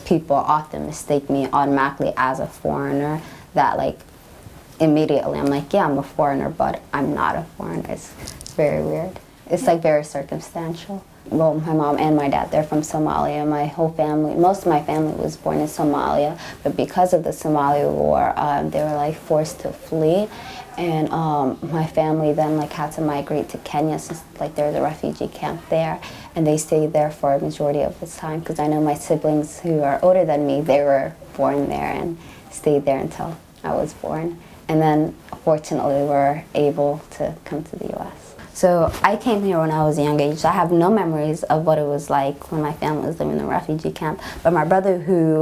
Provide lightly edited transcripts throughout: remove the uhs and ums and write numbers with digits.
people often mistake me automatically as a foreigner, that like immediately I'm like, yeah, I'm a foreigner, but I'm not a foreigner. It's very weird. It's like very circumstantial. Well, my mom and my dad, they're from Somalia. My whole family, most of my family was born in Somalia, but because of the Somalia war, they were like forced to flee, and my family then like had to migrate to Kenya since like there's a refugee camp there, and they stayed there for a majority of the time, because I know my siblings who are older than me, they were born there and stayed there until I was born, and then fortunately were able to come to the U.S. So I came here when I was a young age. So I have no memories of what it was like when my family was living in a refugee camp. But my brother,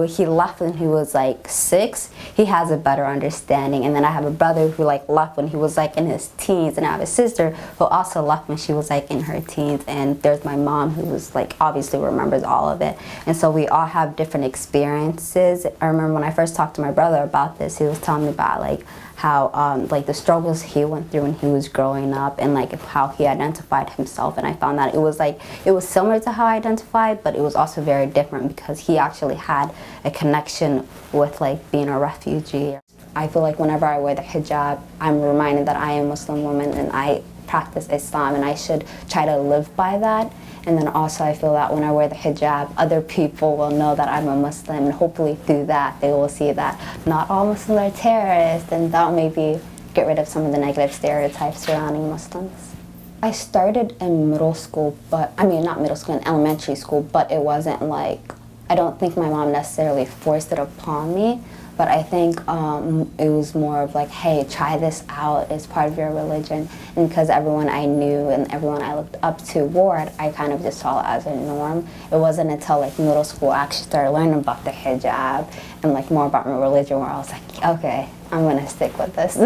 he left when he was like 6, he has a better understanding. And then I have a brother who like left when he was like in his teens. And I have a sister who also left when she was like in her teens. And there's my mom who was like obviously remembers all of it. And so we all have different experiences. I remember when I first talked to my brother about this, he was telling me about like how like the struggles he went through when he was growing up, and like how he identified himself. And I found that it was similar to how I identified, but it was also very different because he actually had a connection with like being a refugee. I feel like whenever I wear the hijab, I'm reminded that I am a Muslim woman and I practice Islam, and I should try to live by that. And then also I feel that when I wear the hijab, other people will know that I'm a Muslim, and hopefully through that they will see that not all Muslims are terrorists, and that will maybe get rid of some of the negative stereotypes surrounding Muslims. I started in middle school, but I mean not middle school, in elementary school, but it wasn't like, I don't think my mom necessarily forced it upon me. But I think it was more of like, hey, try this out, it's part of your religion. And because everyone I knew and everyone I looked up to wore it, I kind of just saw it as a norm. It wasn't until like middle school I actually started learning about the hijab and like more about my religion, where I was like, okay, I'm gonna stick with this.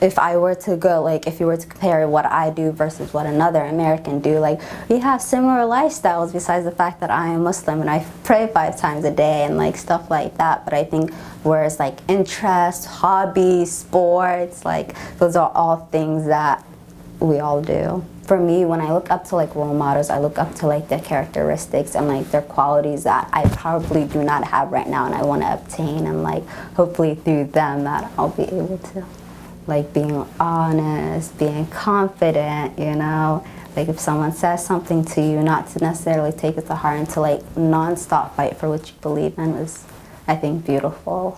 If I were to go, like, if you were to compare what I do versus what another American do, like, we have similar lifestyles besides the fact that I am Muslim and I pray 5 times a day and, like, stuff like that. But I think whereas, like, interests, hobbies, sports, like, those are all things that we all do. For me, when I look up to, like, role models, I look up to, like, their characteristics and, like, their qualities that I probably do not have right now and I want to obtain. And, like, hopefully through them that I'll be able to. Like being honest, being confident, you know, like if someone says something to you, not to necessarily take it to heart and to like non-stop fight for what you believe in is, I think, beautiful.